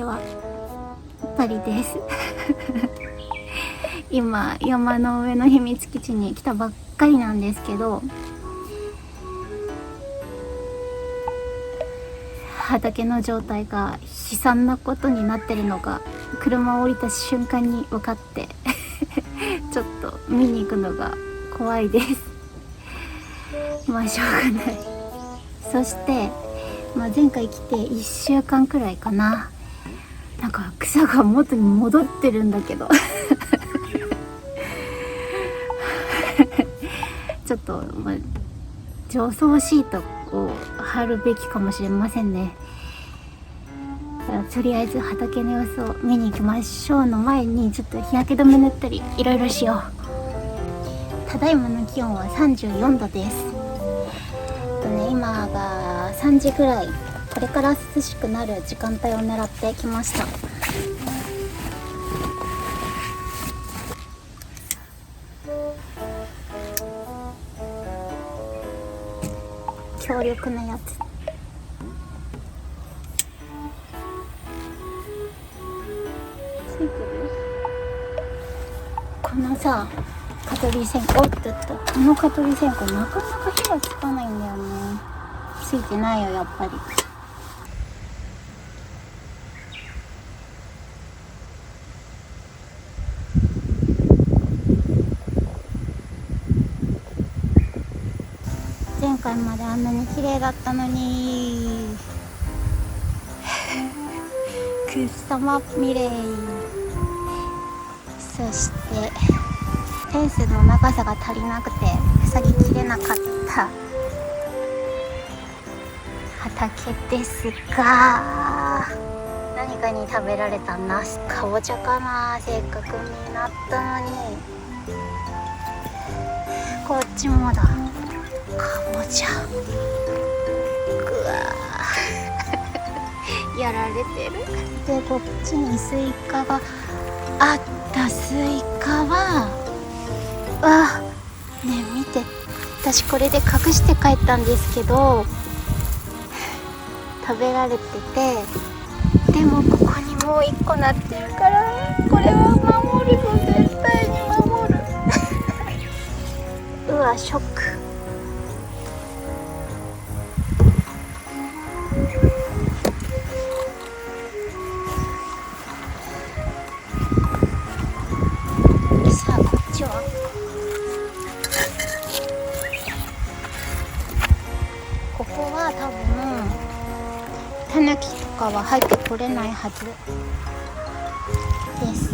ちは、パリです今山の上の秘密基地に来たばっかりなんですけど、畑の状態が悲惨なことになってるのが車を降りた瞬間に分かってちょっと見に行くのが怖いですまあしょうがない。そして、前回来て1週間くらいかな、なんか草が元に戻ってるんだけどちょっと、除草シートを貼るべきかもしれませんね。とりあえず畑の様子を見に行きましょうの前に、ちょっと日焼け止め塗ったりいろいろしよう。ただいまの気温は34度です。今が3時ぐらい、これから涼しくなる時間帯を狙ってきました。強力なやつ。ついてる？このさ、蚊取り線香、この蚊取り線香なかなか火がつかないんだよね。ついてないよ、やっぱり。前回まであんなに綺麗だったのにくっさまみれい。そしてフェンスの長さが足りなくて塞ぎきれなかった畑ですが、何かに食べられたナスかぼちゃかな。せっかく実なったのに。こっちもだ、かぼちゃ。ぐわやられてる。でこっちにスイカがあった。スイカはねえ見て、私これで隠して帰ったんですけど食べられてて、でもここにもう1個なってるから、これは守るぞ、絶対に守るうわショック。さあこっちはここは多分タヌキとかは入ってこれないはずです。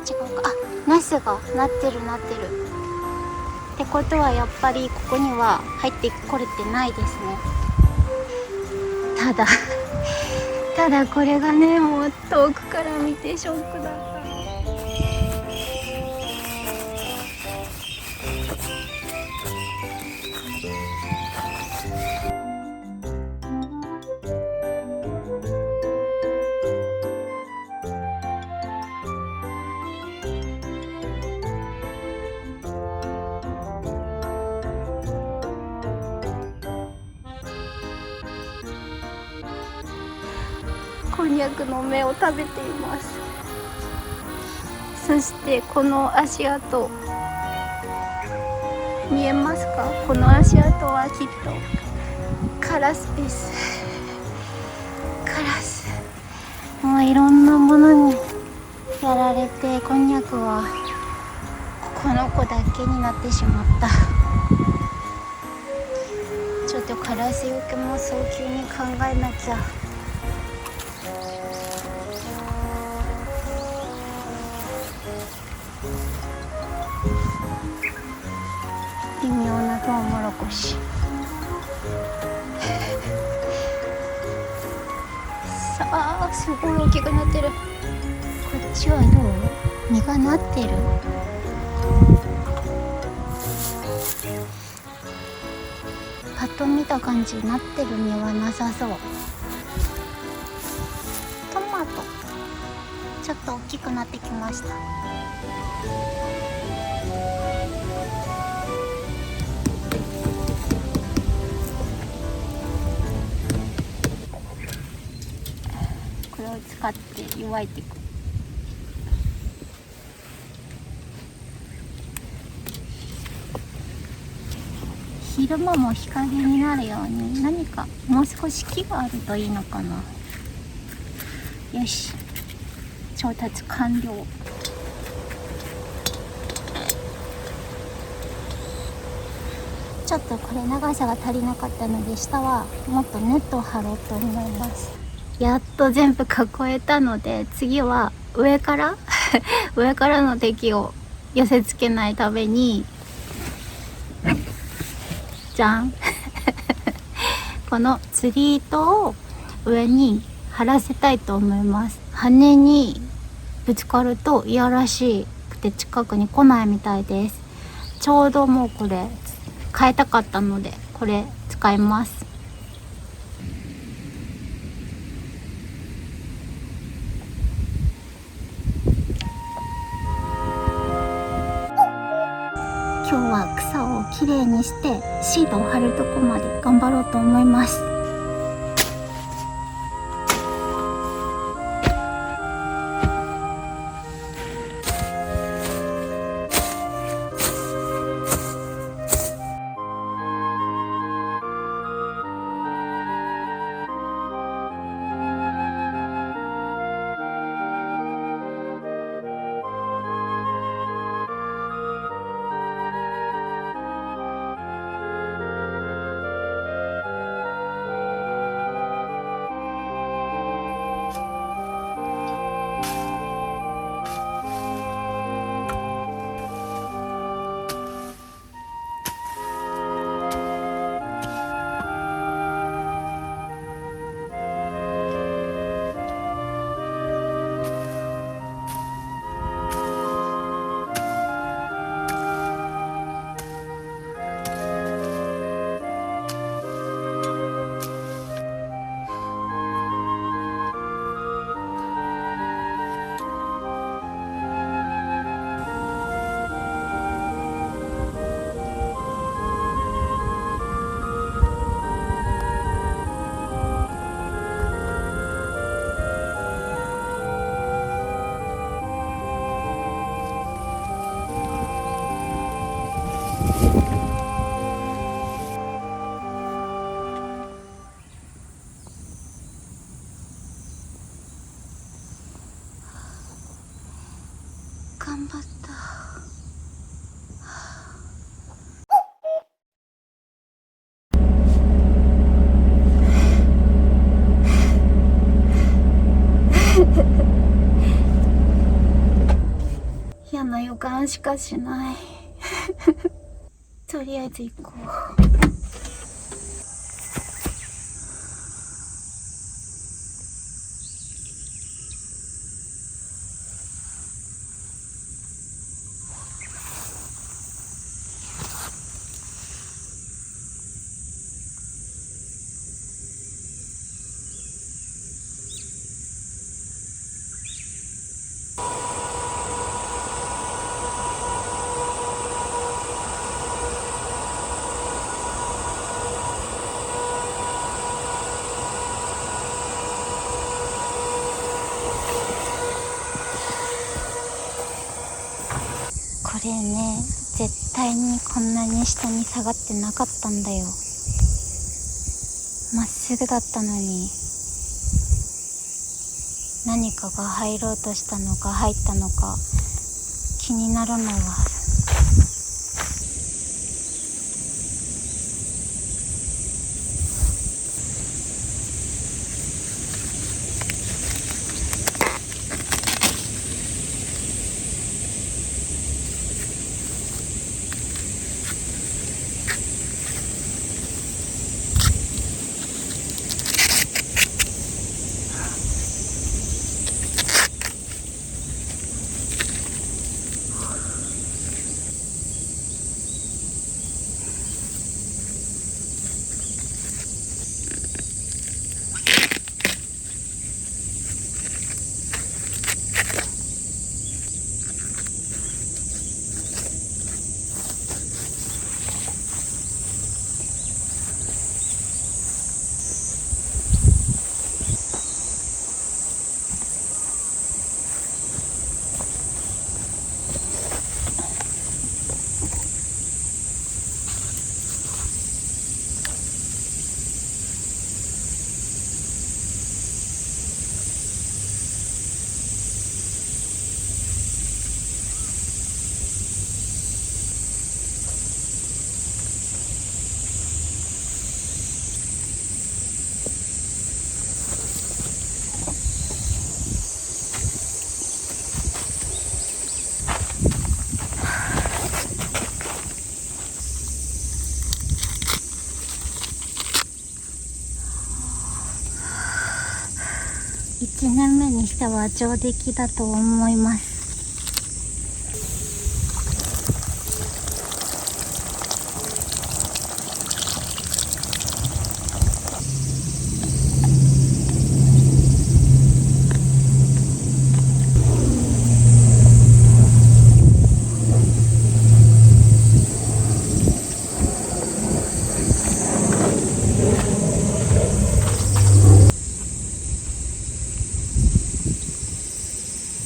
違うか。ナスがなってるってことはやっぱりここには入ってこれてないですね。ただこれがね、もう遠くから見てショックだった。こんにゃくの芽を食べています。そしてこの足跡見えますか？この足跡はきっとカラスです。カラス、もういろんなものにやられて、こんにゃくはこの子だけになってしまった。ちょっとカラスよけも早急に考えなきゃ。微妙なトウモロ少しさあ、すごい大きくなってる。こっちはどう？実がなってる？パッと見た感じなってる実はなさそう。トマトちょっと大きくなってきました。これを使って湯がいていく。昼間も日陰になるように何かもう少し木があるといいのかな。よし、調達完了。ちょっとこれ長さが足りなかったので、下はもっとネットを張ろうと思います。やっと全部囲えたので、次は上から上からの敵を寄せ付けないためにじゃんこの釣り糸を上に張らせたいと思います。羽にぶつかるといやらしくて近くに来ないみたいです。ちょうどもうこれ変えたかったのでこれ使います。今日は草をきれいにしてシートを貼るとこまで頑張ろうと思います。頑張った。嫌な予感しかしないとりあえず行こう。これね、絶対にこんなに下に下がってなかったんだよ。まっすぐだったのに、何かが入ろうとしたのか入ったのか気になるのは1年目にしては上出来だと思います。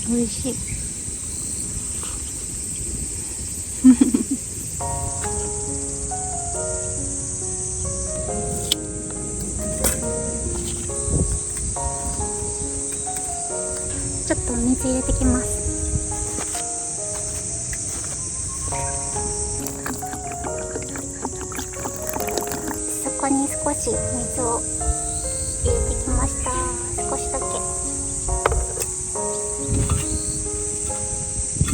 美味しい。ちょっとお水入れてきます。そこに少し水を入れてきました。少しだけ。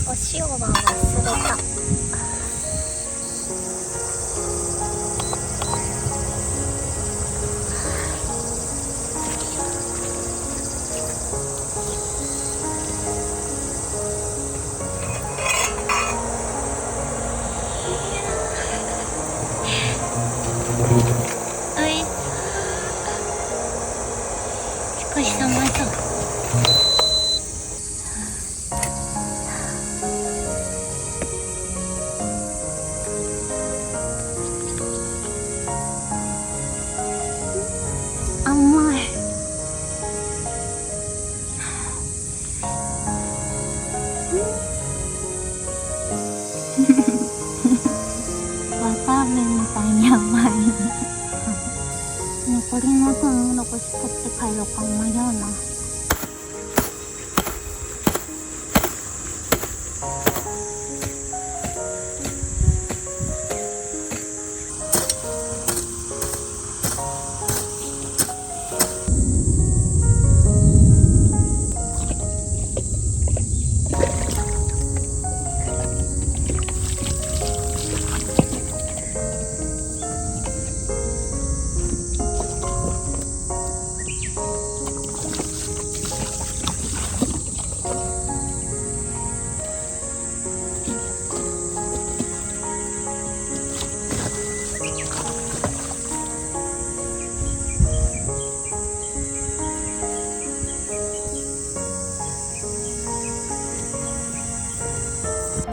お塩は忘れた。少し寒そう。甘い。わたあめみたいに甘い。残りのトウモロコシ取って帰ろうか迷うな。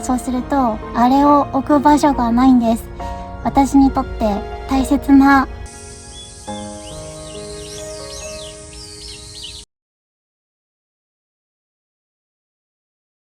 そうするとあれを置く場所がないんです。私にとって大切な